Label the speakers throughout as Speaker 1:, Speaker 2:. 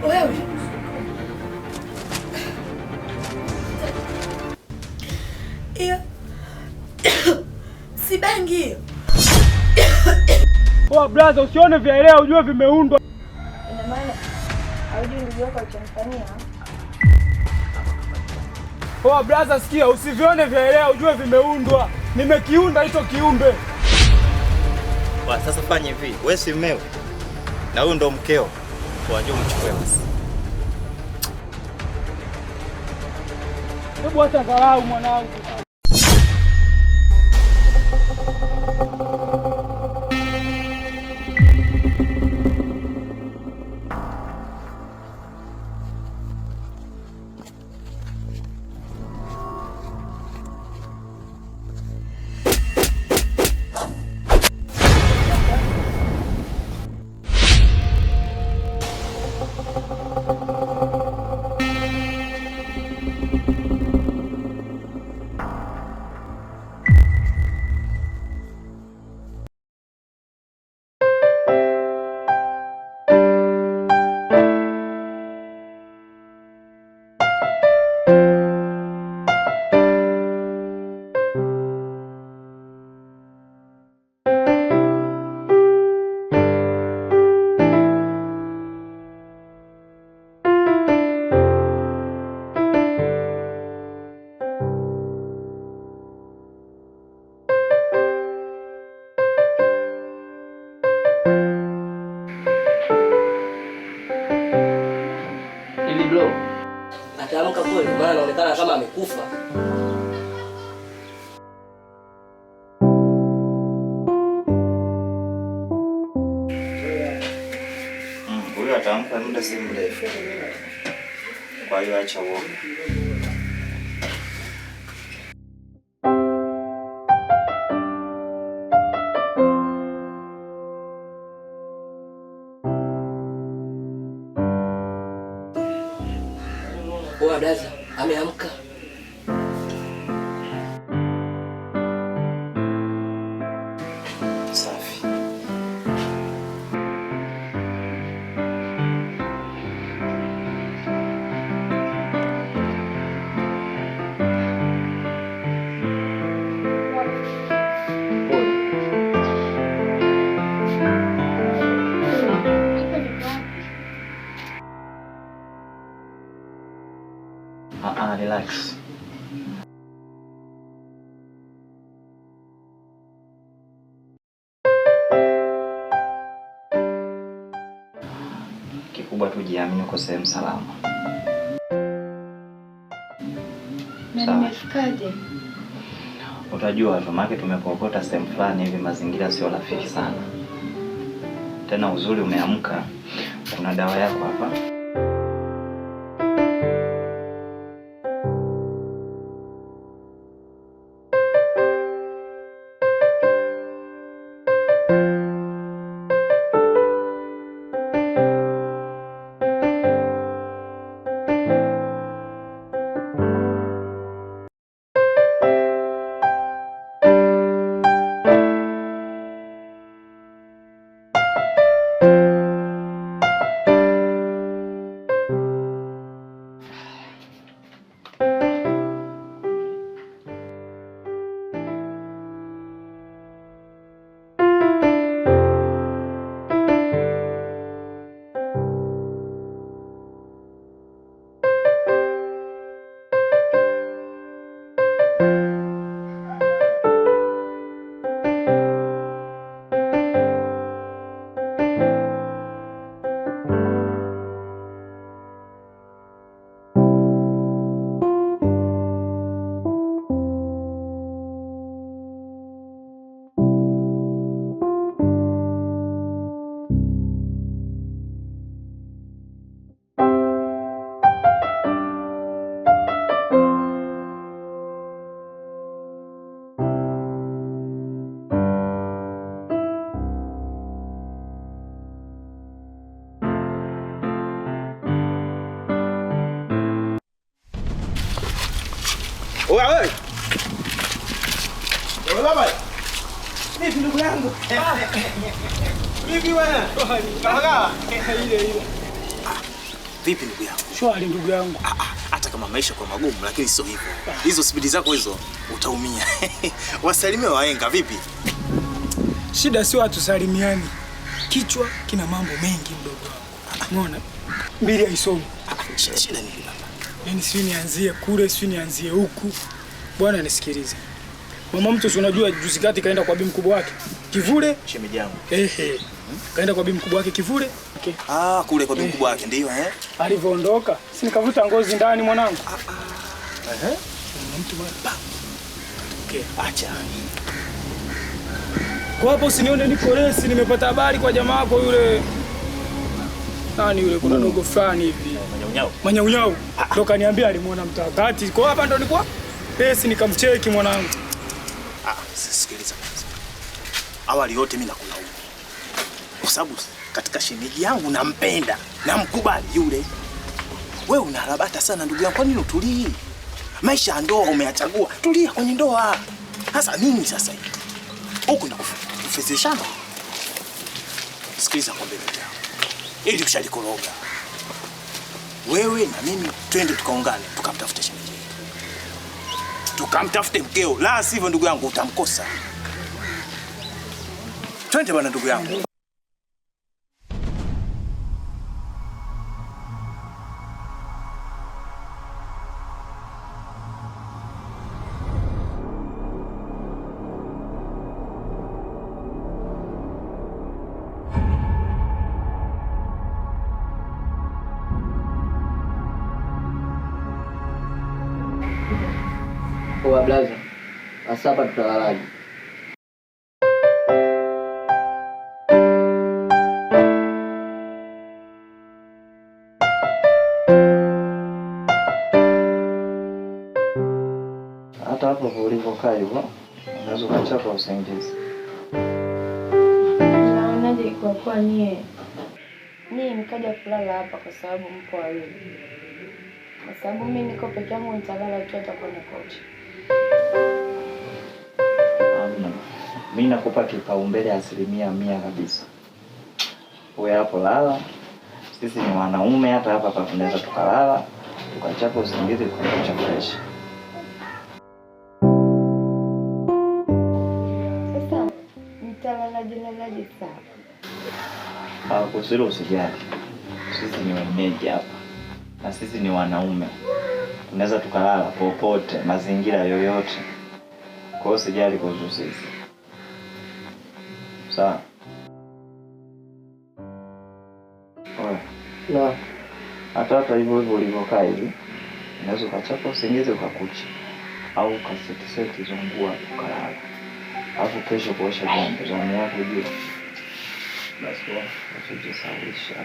Speaker 1: Wewe. Iyo. Si bangi.
Speaker 2: Oh brother, usione vyaelea ujue vimeundwa.
Speaker 1: Ina maana haujui ndugu yako alichomfanyia?
Speaker 2: Oh brother, sikia, usivione vyaelea ujue vimeundwa. Nimekiunda hicho kiumbe.
Speaker 3: Sasa fanya hivi, wewe si mmeo na huyu ndo mkeo, wajua mchukue basi.
Speaker 2: Hebu acha dharau mwanangu.
Speaker 4: Ataamka kweli, maana anaonekana kama amekufa.
Speaker 3: Huyo ataamka muda si mrefu. Kwa hiyo acha uoga.
Speaker 4: Oa dada, ameamka.
Speaker 3: Safi. Relax. Kikubwa tu jiamini, uko sehemu salama.
Speaker 1: Na nimefikaje?
Speaker 3: Utajua tu, maana tumepokota sehemu fulani hivi, mazingira sio rafiki sana. Tena uzuri umeamka, kuna dawa yako hapa.
Speaker 5: Baba. Vipi ndugu yangu? Vipi bwana? Kama
Speaker 2: Ile.
Speaker 5: vipi ndugu yangu?
Speaker 2: Shwari ndugu yangu.
Speaker 5: Hata kama maisha kwa magumu lakini sio hivyo. Hizo spidi zako hizo utaumia. Wasalimie wahenga vipi?
Speaker 2: Shida sio hatusalimiani. Kichwa kina mambo mengi mdogo wangu. Umeona? Mbili haisomi.
Speaker 5: Shida ni baba.
Speaker 2: Yaani si nianzie kule, si nianzie huku. Bwana nisikilize. Mama mtu si unajua juzi kati kaenda kwa bibi mkubwa wake. Kivule
Speaker 5: Shemeji yangu.
Speaker 2: Kaenda kwa bibi mkubwa wake Kivule. Okay.
Speaker 5: Kule kwa bibi mkubwa wake ndio
Speaker 2: Alivyoondoka, si nikavuta ngozi ndani mwanangu. Mtu bwana. Okay, acha. Kwa hapo usinione niko resi, nimepata habari kwa jamaa wako yule. Nani yule kuna dogo fulani hivi. Manyaunyau. Ndio kaniambia alimuona mtakati. Kwa hapa ndo nilikuwa resi nikamcheki mwanangu.
Speaker 5: Sikiliza kwanza. Awali yote mimi nakulaumu. Kwa sababu katika shemeji yangu nampenda, namkubali yule. Wewe unaharabata sana ndugu yangu, kwa nini utulii? Maisha ya ndoa umeyachagua, tulia kwenye ndoa. Sasa nini sasa hivi? Huko na kufezeshana. Sikiliza kwa mbele yangu. Ili kushalikoroga. Wewe na mimi twende tukaungane, tukamtafute shemeji yetu. Tukamtafute mkeo, la sivyo ndugu yangu utamkosa. Twende bwana ndugu yangu.
Speaker 4: Kwa blaza. Sasa hapa tutalalaje?
Speaker 3: Hata hapo ulivyokaa hivyo, unaweza ukachapa usingizi.
Speaker 1: Naonaje kwa kuwa nyie mkaja kulala hapa kwa sababu mpo wawili. Kwa sababu mimi niko peke yangu nitalala tu hata kwenye kochi.
Speaker 3: Mimi nakupa kipaumbele 100% kabisa. Wewe hapo lala. Sisi ni wanaume, hata hapa tunaweza tukalala, tukachapa usingizi kwa fresh.
Speaker 1: Sasa nitalalaje sawa?
Speaker 3: Kusiri usijali. Sisi ni wenyeji hapa. Na sisi ni wanaume. Tunaweza tukalala popote, mazingira yoyote. Kwa hiyo usijali kuhusu sisi. Sawa?
Speaker 4: Na
Speaker 3: hata hivyo ulivyokaa hivi, unaweza ukachapa usingizi ukakucha. Au ukaseti zungua ukalala. Alafu kesho kuosha vyombo zamu yako juu. Basi usijisahaulisha.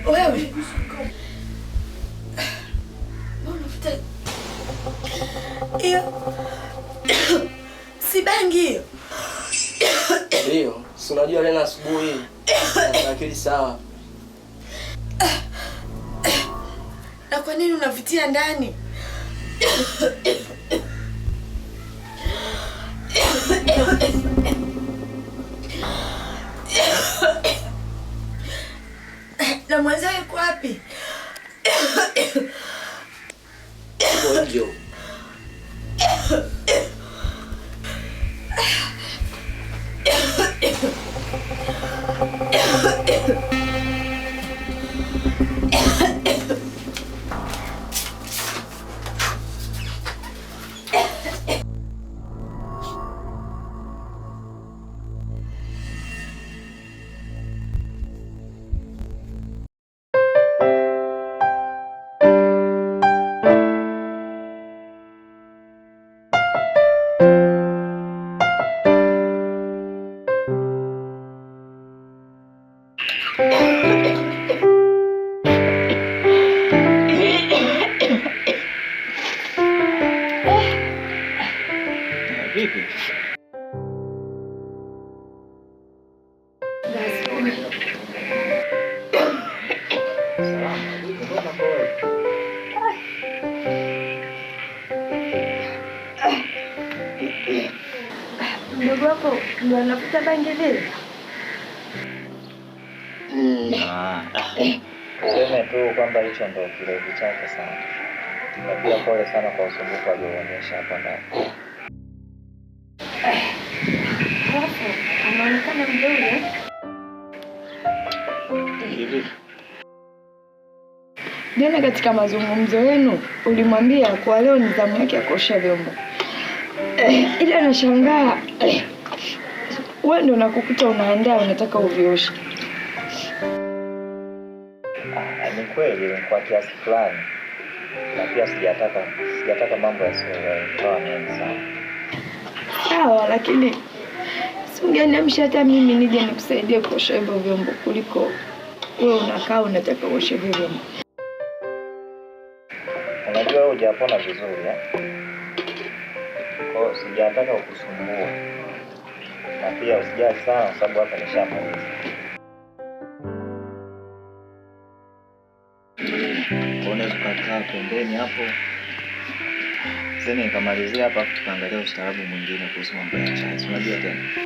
Speaker 1: Wewe. Unafuta. Iyo. Si bangi hiyo.
Speaker 4: Ndio, si unajua leo asubuhi. Akili sawa.
Speaker 1: Na kwa nini unavitia ndani? Na mwenzao yuko wapi?
Speaker 4: Ndio.
Speaker 3: Vipi?
Speaker 1: Ndugu wako ndio anafuta bangi vile?
Speaker 3: Sema tu kwamba hicho ndio kilevi chake sana. Na pia pole sana kwa usumbufu alioonyesha hapo ndani.
Speaker 1: Alafu anaonekana mzuri.
Speaker 3: Hivi
Speaker 1: Jana katika mazungumzo yenu ulimwambia kwa leo ni zamu yake ya kuosha vyombo. Ila nashangaa wewe ndio nakukuta unaandaa unataka uvioshe.
Speaker 3: Ni kweli kwa kiasi fulani. Na pia sijataka mambo yasiwe mengi sana.
Speaker 1: Sawa, lakini ungeniamsha hata mimi nije nikusaidie kuosha hivyo vyombo kuliko wewe unakaa unataka uoshe vyombo.
Speaker 3: Unajua wewe hujapona vizuri Kwa hiyo sijataka kukusumbua. Na pia usijali sana kwa sababu hapa nishamaliza. Unaweza kukaa pembeni hapo. Sasa nikamalizia hapa tukaangalia ustaarabu mwingine kuhusu mambo ya chai. Unajua tena.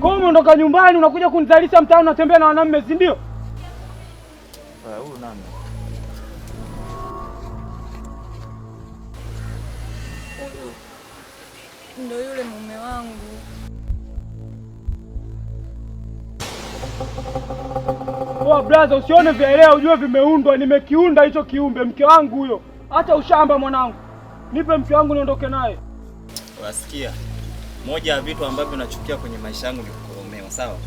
Speaker 2: Kwa umeondoka nyumbani unakuja kunizalisha mtaani unatembea na wanaume, si ndio?
Speaker 3: Huyu nani?
Speaker 1: Ndio yule mume wangu.
Speaker 2: Oh brother, usione vielea ujue vimeundwa, nimekiunda hicho kiumbe, mke wangu huyo. Acha ushamba mwanangu. Nipe mke wangu niondoke naye.
Speaker 6: Wasikia? Moja ya vitu ambavyo nachukia kwenye maisha yangu ni kukoromewa, sawa?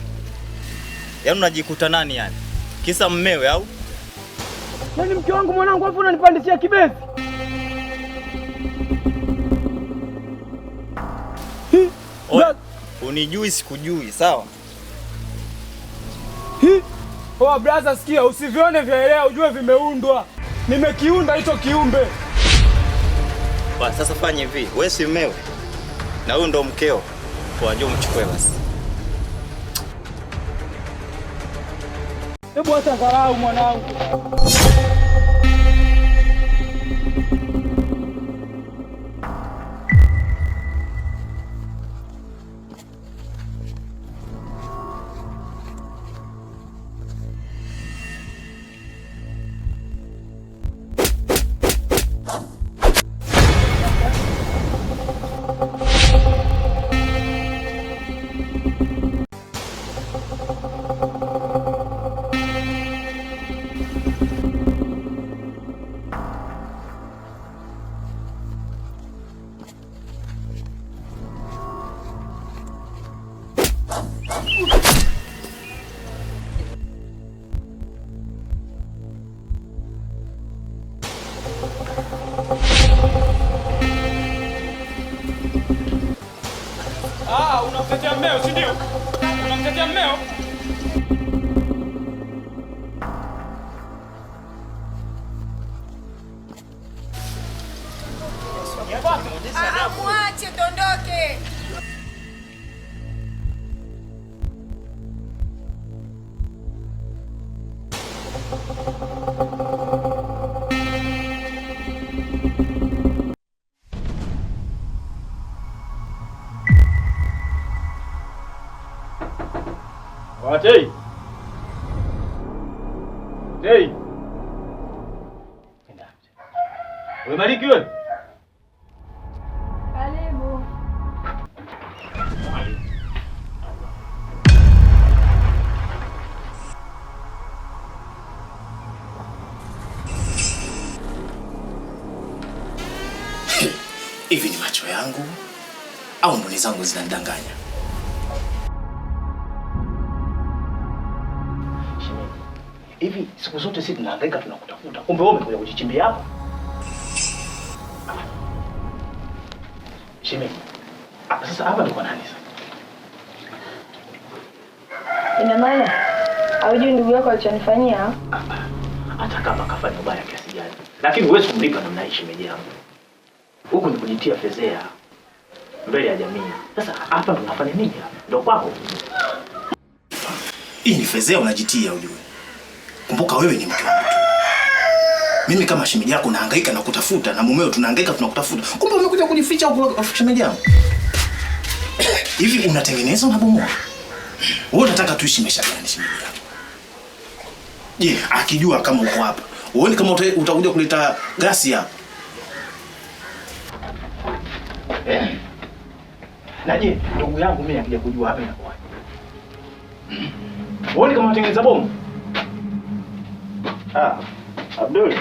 Speaker 6: Yaani unajikuta nani yani? Kisa mmewe au?
Speaker 2: Yaani mke wangu mwanangu hapo unanipandishia kibezi.
Speaker 6: Unijui sikujui, sawa?
Speaker 2: Oh brother, sikia, usivione vyaelea ujue vimeundwa. Nimekiunda hicho kiumbe.
Speaker 6: Basi sasa fanya hivi, wewe si mmeo na huyu ndo mkeo. Kwa njoo mchukue basi.
Speaker 2: Hebu hata dharau mwanangu. Unamtetea mmeo, si ndio? Unamtetea mmeo?
Speaker 7: Mwache tondoke.
Speaker 8: Watei. Watei. Wewe Mariki wewe?
Speaker 1: Karibu.
Speaker 5: Hivi ni macho yangu au mboni zangu zinanidanganya? Hivi siku zote sisi tunahangaika tunakutafuta. Kumbe wewe umekuja kujichimbia hapa. Shemeji. Sasa hapa ndo kwa nani sasa?
Speaker 1: Ina maana haujui ndugu yako alichonifanyia?
Speaker 5: Hata kama kafanya ubaya kiasi gani. Lakini huwezi kumlipa namna hii shemeji yangu. Huko ni kujitia fezea mbele ya jamii. Sasa hapa ndo unafanya nini hapa? Ndio kwako. Hii ni fezea unajitia ujue. Kumbuka wewe ni mke wa mtu. Mimi kama shemeji yako nahangaika na kutafuta na mumeo tunahangaika tunakutafuta. Kumbe umekuja kujificha huko shemeji yangu. Hivi unatengeneza unabomoa? Wewe unataka tuishi maisha gani shemeji yangu? Je, akijua kama uko hapa, uone kama utakuja kuleta gasi hapa. Na je, ndugu yangu mimi akija kujua hapa inakuwaje? Uone kama unatengeneza bomu. Abdul.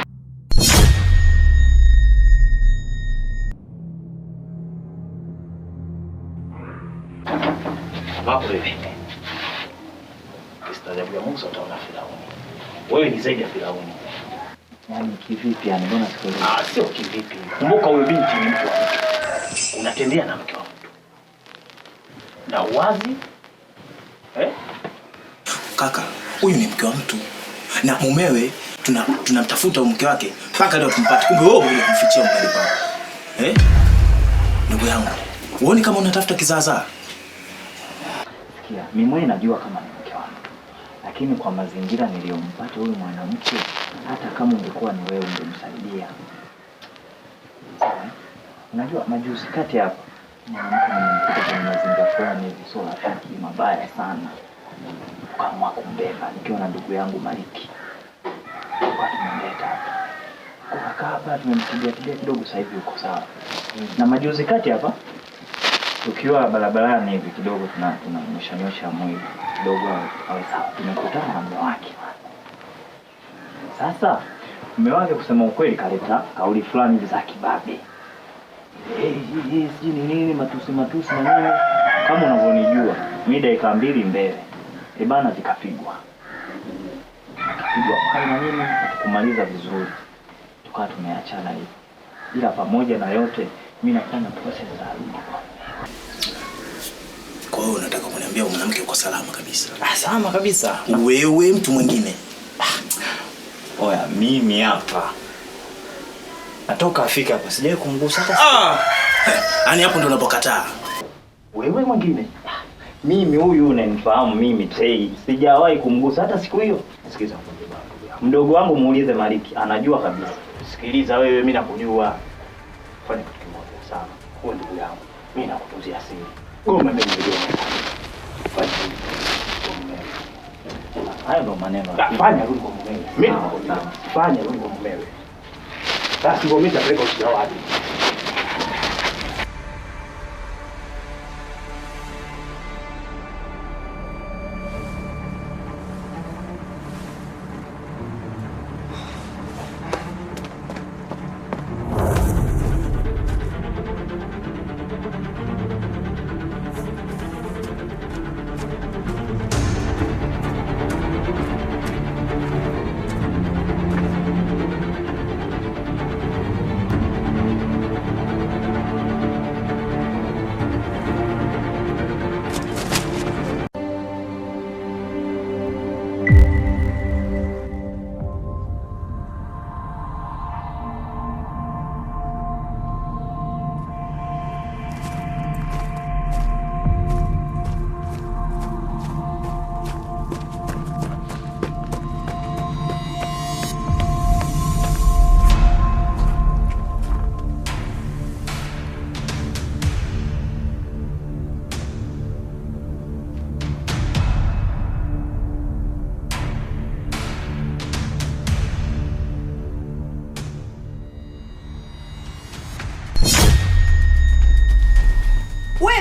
Speaker 5: Wapo wewe. Kistaajabu ya Musa utaona Firauni. Wewe ni zaidi ya Firauni.
Speaker 3: Yaani kivipi yani mbona sikuelewi?
Speaker 5: Sio kivipi. Kumbuka huyo binti ni mtu wa mtu. Unatendea na mke wa mtu. Na uwazi? Kaka, huyu ni mke wa mtu. Na mumewe tunamtafuta mke wake mpaka leo tumpate. Kumbe wewe unataka kumfichia mbali pao. Ndugu yangu, uone kama unatafuta kizaazaa.
Speaker 3: Sikia, mimi mwenyewe najua kama ni mke wangu. Lakini kwa mazingira niliyompata huyu mwanamke, hata kama ungekuwa ni wewe ungemsaidia. Unajua majuzi kati hapa mwanamke nimemkuta kwenye mazingira fulani hivi sio rafiki mabaya sana. Kama kumbeba nikiwa na ndugu yangu Mariki. Kwa tumemleta hapa. Kukaa hapa tumemsaidia kidogo sasa hivi uko sawa. Na majuzi kati hapa tukiwa barabarani hivi kidogo tunanyosha mwili kidogo au sawa. Tumekutana na mume wake. Sasa mume wake kusema ukweli kaleta kauli fulani za kibabe. Sijui ni nini matusi na nini. Kama unavyonijua, mimi dakika 2 mbele. Bana zikapigwa. Kapigwa kwa nini? Tukumaliza vizuri. Tukawa tumeachana hivi. Ila pamoja na yote, mimi nafanya process za rudi.
Speaker 5: Kwa hiyo unataka kuniambia mwanamke uko salama kabisa?
Speaker 6: Salama kabisa.
Speaker 5: Wewe mtu mwingine?
Speaker 6: Oya, mimi hapa natoka Afrika hapa, sijawahi kumgusa hata.
Speaker 5: Yaani hapo ndo unapokataa.
Speaker 6: Wewe mwingine? Mimi huyu unanifahamu mimi Tei, sijawahi kumgusa hata siku hiyo. Sikiza mdogo wangu muulize Maliki, anajua kabisa. Sikiliza wewe, mimi nakujua. Fanya kitu kimoja sawa. Wewe ndugu yangu, mimi nakutunzia siri. Goma mimi ndio. Hayo ndo maneno.
Speaker 5: Fanya rudi kwa mumewe. Mimi nakuambia, fanya rudi kwa mumewe. Sasa ngombe itapeleka ushia wapi?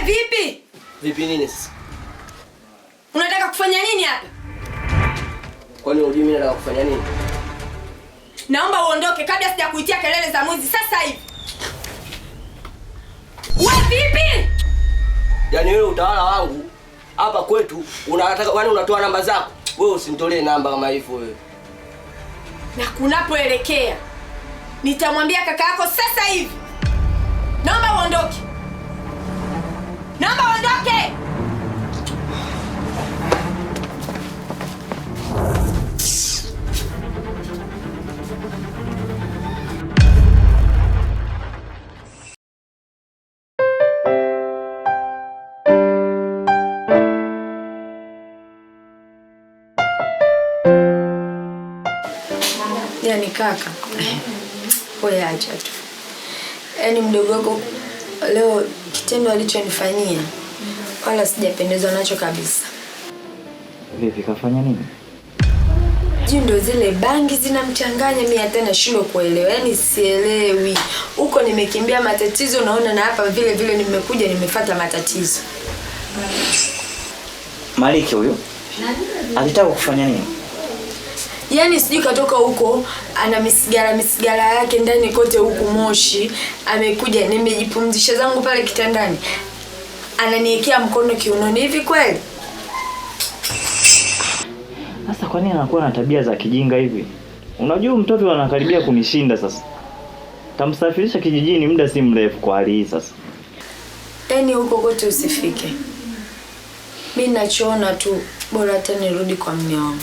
Speaker 7: Vipi?
Speaker 4: Vipi nini sasa?
Speaker 7: Unataka kufanya nini hapa?
Speaker 4: Kwani unajua mimi nataka kufanya nini?
Speaker 7: Naomba uondoke kabla sijakuitia kelele za mwizi sasa hivi. Wewe vipi?
Speaker 4: Yaani wewe utawala wangu hapa kwetu unataka kwani unatoa namba zako? Wewe usinitolee namba kama hivyo wewe.
Speaker 7: Na kunapoelekea nitamwambia kaka yako sasa hivi. Naomba uondoke. Naomba uondoke. Yaani kaka, wewe acha tu. Yaani mdogo wako leo kitendo alichonifanyia wala sijapendezwa nacho kabisa.
Speaker 6: Vipi kafanya nini?
Speaker 7: Ndo zile bangi zinamchanganya, mimi hata nashindwa kuelewa. Yaani sielewi. Huko nimekimbia matatizo naona na hapa vile vile nimekuja nimefuata matatizo.
Speaker 6: Maliki huyo? Alitaka kufanya nini?
Speaker 7: Yaani sijui katoka huko ana misigara yake ndani kote huku Moshi, amekuja nimejipumzisha zangu pale kitandani. Ananiwekea mkono kiunoni hivi kweli?
Speaker 6: Sasa kwa nini anakuwa na tabia za kijinga hivi? Unajua mtoto anakaribia kunishinda sasa. Tamsafirisha kijijini muda si mrefu kwa hali hii sasa.
Speaker 7: Yaani huko kote usifike. Mimi nachoona tu bora hata nirudi kwa mume wangu.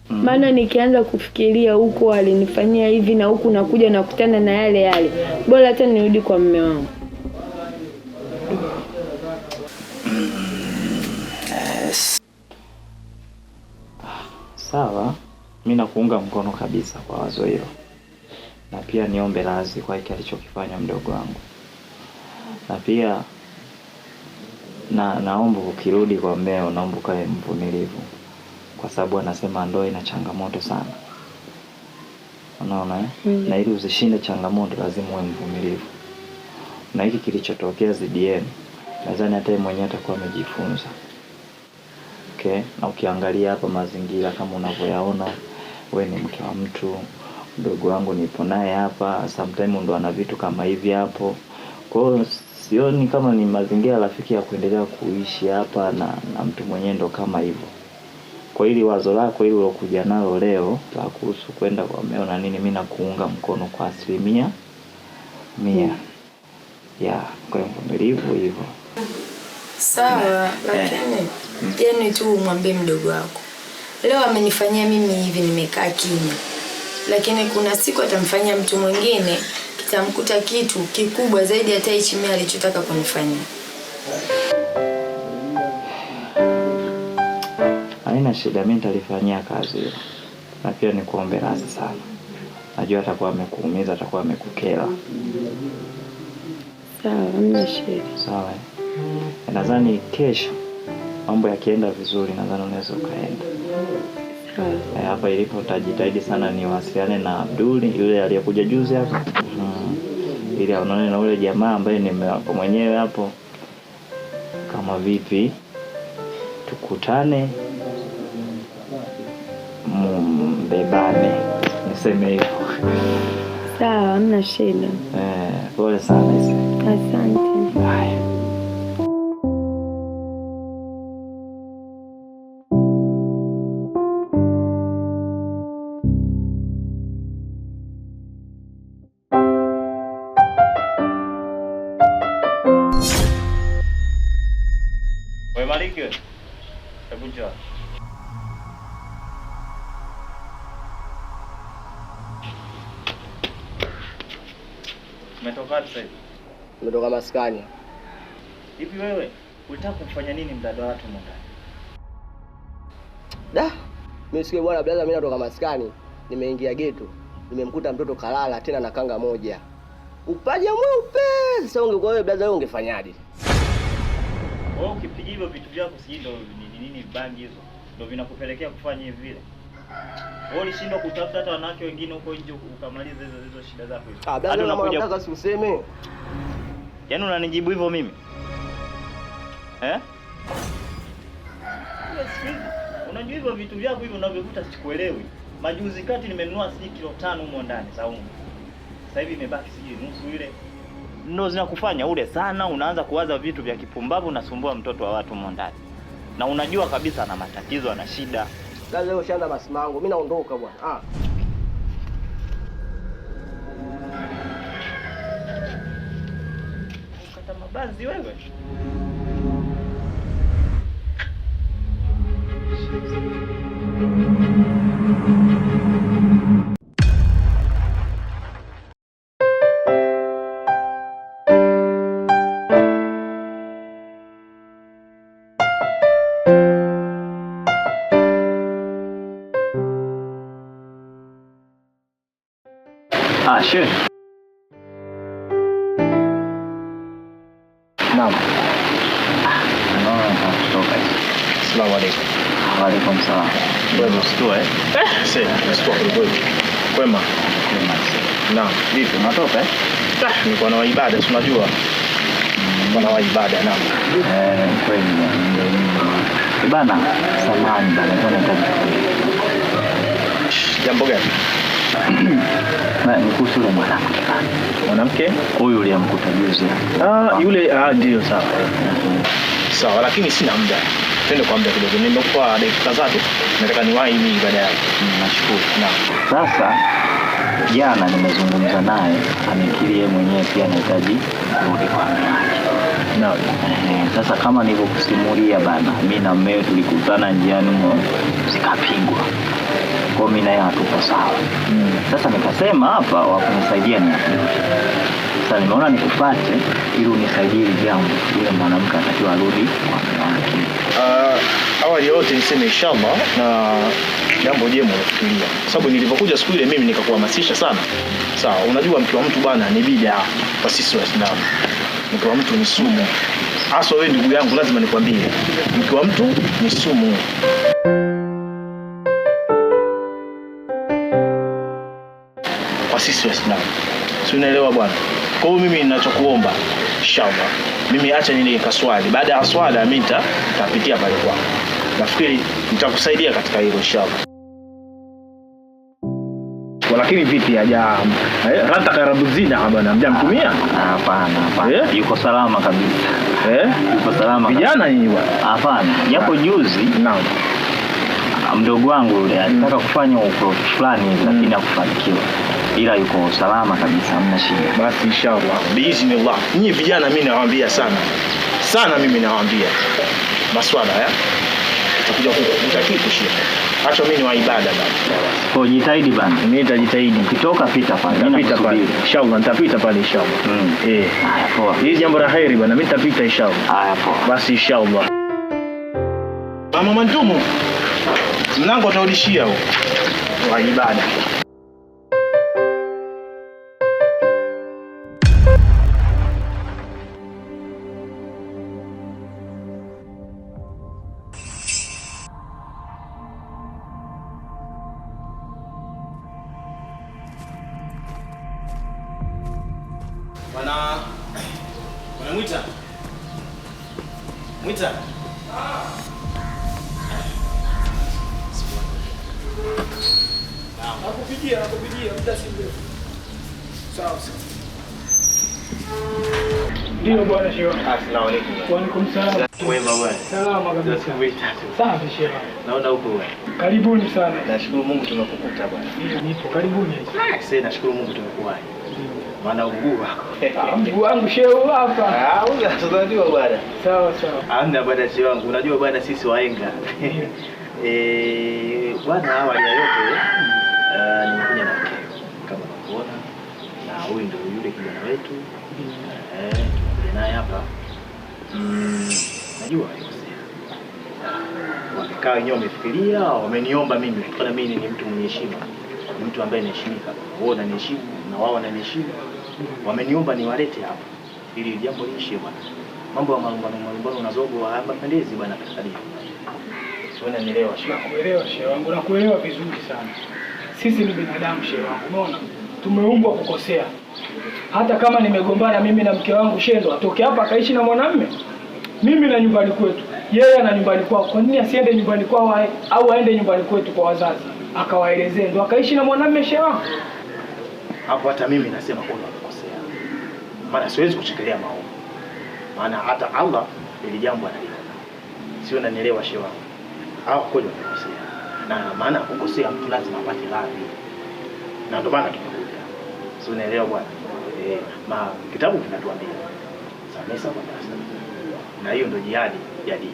Speaker 7: Maana nikianza kufikiria huko alinifanyia hivi na huku nakuja nakutana na yale. Bora hata nirudi kwa mume wangu.
Speaker 6: Sawa, mimi nakuunga mkono kabisa kwa wazo hilo. Na pia niombe radhi kwa hiki alichokifanya mdogo wangu. Na pia naomba ukirudi kwa mmeo naomba ukae mvumilivu. Kwa sababu anasema ndoa ina changamoto sana. Unaona Na ili uzishinde changamoto lazima uwe mvumilivu. Na hiki kilichotokea ZDM, nadhani hata yeye mwenyewe atakuwa amejifunza. Okay, na ukiangalia hapa mazingira kama unavyoyaona, wewe ni mke wa mtu, mdogo wangu nipo naye hapa, sometimes ndo ana vitu kama hivi hapo. Kwa hiyo sioni kama ni mazingira rafiki ya kuendelea kuishi hapa na mtu mwenyewe ndo kama hivyo. Kwa hili wazo lako hilo ulokuja nalo leo la kuhusu kwenda kwa mmeo na nini, mimi nakuunga mkono kwa 100%. Ya, kwa mvumilivu hivyo.
Speaker 7: Sawa, lakini yani tu mwambie mdogo wako. Leo amenifanyia mimi hivi nimekaa kimya. Lakini kuna siku atamfanyia mtu mwingine, kitamkuta kitu kikubwa zaidi hata hichi mimi alichotaka kunifanyia.
Speaker 6: Haina shida, mimi nitalifanyia kazi hiyo. Na pia nikuombe radhi sana. Najua atakuwa amekuumiza, atakuwa amekukera.
Speaker 1: Sawa, hamna shida.
Speaker 6: Sawa. Nadhani kesho mambo yakienda vizuri nadhani unaweza ukaenda. Sawa. Hapa ilipo utajitahidi sana niwasiliane na Abduli yule aliyekuja juzi hapa. Ili aonane na yule jamaa ambaye nimewapa mwenyewe hapo. Kama vipi tukutane mbebane. Niseme hivyo.
Speaker 1: Sawa, hamna shida.
Speaker 6: Pole sana.
Speaker 1: Asante.
Speaker 6: Bye.
Speaker 8: Wewe Maliki wewe. Hebu njoo. Umetoka wapi sasa?
Speaker 4: Nimetoka maskani.
Speaker 8: Hivi wewe ulitaka kumfanya nini mdada watu ndani?
Speaker 4: Da, mimi sikia bwana blaza, mimi natoka maskani, nimeingia geto, nimemkuta mtoto kalala tena na kanga moja. Upaja mweupe. Sasa ungekuwa wewe blaza, wewe ungefanyaje?
Speaker 8: Wewe ukipiga hivyo vitu vyako si ndio nini bangi hizo ndio vinakupelekea kufanya hivi vile? Wewe ulishindwa kutafuta hata wanawake wengine huko nje ukamaliza hizo shida zako hizo.
Speaker 4: Hadi unakuja si useme.
Speaker 8: Yaani unanijibu hivyo mimi? Unajua hivyo vitu vyako hivyo unavyovuta sikuelewi. Majuzi kati nimenunua kilo 5 humo ndani za unga. Sasa hivi imebaki nusu ile. Ndio zinakufanya ule sana, unaanza kuwaza vitu vya kipumbavu, unasumbua mtoto wa watu humo ndani. Na unajua kabisa ana matatizo, ana shida.
Speaker 4: Sasa leo shanda masimango, mimi naondoka bwana.
Speaker 8: Ukata mabanzi wewe.
Speaker 6: Sure. Naam. Assalamu alaykum. Wa alaykum salaam. Wewe usitoe. Sasa kwa kwema. Naam, vipi unatoka? Niko na ibada, unajua. Kuna wa ibada naam. Kweli. Bana, samahani bana, tunataka. Jambo gani? Ni kuhusu yule mwanamke. Mwanamke? Huyu uliyemkuta juzi. Yule ndio sawa. Sawa, lakini sina muda. Twende kwa muda kidogo. Nimekupa dakika kadhaa tu. Nataka niwahi mimi baadaye. Nashukuru. Naam. Sasa jana nimezungumza naye, amekiri yeye mwenyewe pia anahitaji kurudi kwa mume wake. Naam. Sasa kama nilivyokusimulia bana, mimi na mmeo tulikutana njiani zikapigwa. Kwa mimi naye hatupo sawa. Sasa nikasema hapa wakunisaidia ni. Sasa nimeona nikupate ili unisaidie jambo. Yule mwanamke atakiwa arudi kwa mume wake. Awali yote niseme inshallah na jambo jema unafikiria. Kwa sababu nilipokuja siku ile mimi nikakuhamasisha sana. Sawa, unajua mke wa mtu bwana ni bid'a kwa sisi Waislamu. Mke wa mtu ni sumu. Hasa wewe ndugu yangu lazima nikwambie. Mke wa mtu ni sumu. Sisi Waislamu. Si unaelewa bwana? Kwa hiyo mimi ninachokuomba inshallah, mimi acha nile kaswali. Baada ya swala mimi nitapitia pale kwako. Nafikiri nitakusaidia katika hilo inshallah. Lakini vipi haja rata karabuzina bwana, mjamtumia? Hapana. Yuko salama kabisa. Yuko salama. Vijana nyinyi bwana? Hapana. Yapo juzi. Naam. Mdogo wangu yule alitaka kufanya ukorofi fulani lakini hakufanikiwa. Ila yuko salama kabisa, hamna shida. Basi inshallah. Biiznillah. Nyinyi vijana mimi nawaambia sana.
Speaker 5: sana, mimi nawaambia maswala ya itakuja kukuta kitu shida. Acha mimi ni wa ibada bana.
Speaker 6: Kwa jitahidi bana.
Speaker 5: Mimi nitajitahidi.
Speaker 6: Ukitoka pita pale.
Speaker 5: Nitapita pale. Inshallah nitapita pale inshallah.
Speaker 6: Haya poa.
Speaker 5: Hii jambo la heri bana, mimi nitapita inshallah.
Speaker 6: Haya poa.
Speaker 5: Basi inshallah. Mama Mantumu. Mlango utarudishia huo. Wa ibada.
Speaker 9: Mwita. Mwita.
Speaker 2: Nakupigia muda si mrefu. Sawa. Ndio bwana shehe.
Speaker 5: Asalamu alaykum.
Speaker 2: Wa alaykum salaam.
Speaker 5: Wema bwana.
Speaker 2: Salama kabisa. Safi shehe.
Speaker 5: Naona upo bwana.
Speaker 2: Karibuni sana.
Speaker 5: Nashukuru Mungu tumekukuta bwana.
Speaker 2: Ndio nipo. Karibuni.
Speaker 5: Sasa nashukuru Mungu tumekuwahi. Maana mguu wako.
Speaker 2: Mguu wangu shehe hapa.
Speaker 5: Unajua bwana.
Speaker 2: Sawa.
Speaker 5: Hamna bwana shehe wangu. Unajua bwana sisi wahenga. Bwana awali ya yote nimekuja na mkeo kama unavyoona, na huyu ndio yule kijana wetu. Tunakuja naye hapa. Najua wamekaa wenyewe wamefikiria, wameniomba mimi kutokana mimi ni mtu mwenye heshima. Ni mtu ambaye anaheshimika. Wao wananiheshimu na wao wananiheshimu. Wameniomba niwalete hapa ili jambo liishe bwana. Mambo ya malumbano unazogo hapendezi bwana katika. Unanielewa shehe?
Speaker 2: Nakuelewa shehe wangu, nakuelewa vizuri sana. Sisi ni binadamu shehe wangu, unaona? Tumeumbwa kukosea. Hata kama nimegombana mimi na mke wangu shehe, ndo atoke hapa akaishi na mwanamume. Mimi na nyumbani kwetu, yeye ana nyumbani kwao. Kwa nini asiende nyumbani kwao au aende nyumbani kwetu kwa wazazi? Akawaelezee ndo akaishi na mwanamume shehe wangu.
Speaker 5: Hapo hata mimi nasema kwa unakosea. Maana siwezi kuchekelea maovu. Maana hata Allah ili jambo analiona. Sio unanielewa shehe wangu? Hao kweli wamekosea. Na maana kukosea mtu lazima apate radhi. Na ndio maana tumekuja. Sio unaelewa bwana? Kitabu kinatuambia samehe kwa darasa. Na hiyo ndio jihadi ya dini.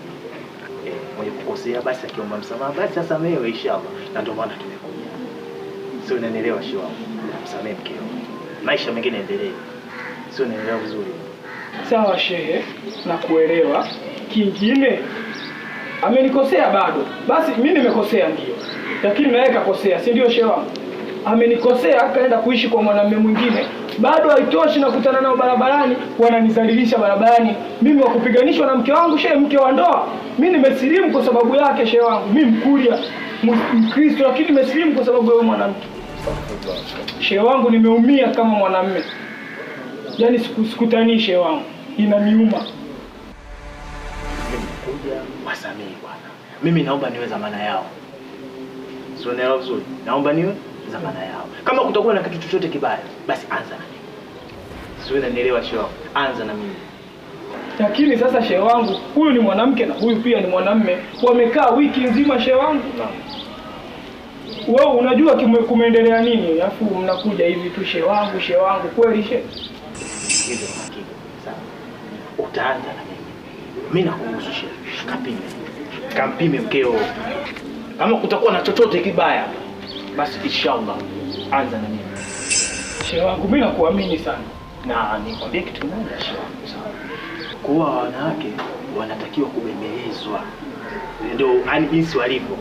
Speaker 5: Mwenye kukosea basi akiomba msamaha basi asamehewe inshallah. Na ndio maana tumekuja. Sio unanielewa shehe wangu? Msamehe mkeo. Maisha mengine endelee. Sio unanielewa vizuri?
Speaker 2: Sawa shehe, nakuelewa. Kingine amenikosea bado. Basi mimi nimekosea ndio. Lakini naye kakosea, si ndio shehe wangu? Amenikosea akaenda kuishi kwa mwanamume mwingine. Bado haitoshi na kutana nao barabarani, wananizalilisha barabarani. Mimi wa kupiganishwa na mke wangu shehe, mke wa ndoa. Mimi nimesilimu kwa sababu yake shehe wangu. Mimi Mkuria, Mkristo, lakini nimesilimu kwa sababu ya mwanamke. Shehe wangu nimeumia kama mwanamume. Yaani sikutani shehe wangu. Inaniuma.
Speaker 5: Kuja wasamehe bwana. Mimi naomba niwe zamana yao. Sio naelewa vizuri. Naomba niwe zamana yao. Kama kutakuwa na kitu chochote kibaya, basi anza na mimi. Sio unanielewa shehe wangu? Anza na mimi.
Speaker 2: Lakini sasa shehe wangu, huyu ni mwanamke na huyu pia ni mwanamume. Wamekaa wiki nzima shehe wangu. Wewe unajua kumeendelea nini? Alafu mnakuja hivi tu shehe wangu kweli shehe.
Speaker 5: Hizo makini. Sawa. Utaanza na mimi. Mimi nakuruhusu shehe. Kampime mkeo. Kama kutakuwa na chochote kibaya, basi inshallah anza na mimi.
Speaker 2: Shehe wangu mimi nakuamini sana.
Speaker 5: Na nikwambie kitu kimoja shehe wangu, sawa? Kuwa wanawake wanatakiwa kubembelezwa. Ndio ani jinsi walivyo.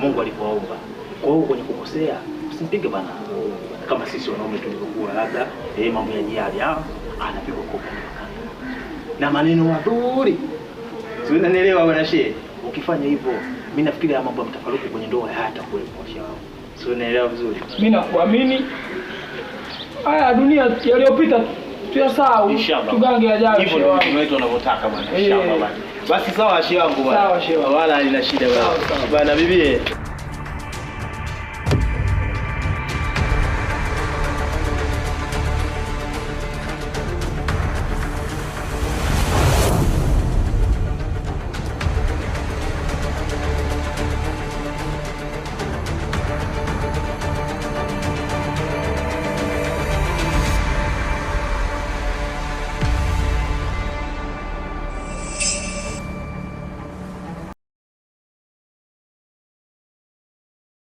Speaker 5: Mungu alivyowaumba. Kwa hiyo kwenye kukosea, usimpige bana. Kama sisi wanaume tulivyokuwa labda mambo ya jihadi anapigwa kopo na maneno mazuri. Si unanielewa bwana shehe? Ukifanya hivyo, mimi nafikiri ya mambo mtafaruku kwenye ndoa hayatakuwepo shehe wangu. Si unaelewa vizuri?
Speaker 2: Mimi nakuamini. Haya dunia yaliyopita tuyasahau. Tugange yajayo shehe wangu.
Speaker 5: Hivyo ndio wanavyotaka bwana. Inshallah bwana. Basi sawa shehe wangu bwana.
Speaker 2: Sawa shehe wangu.
Speaker 5: Wala halina shida bwana. Bwana bibi.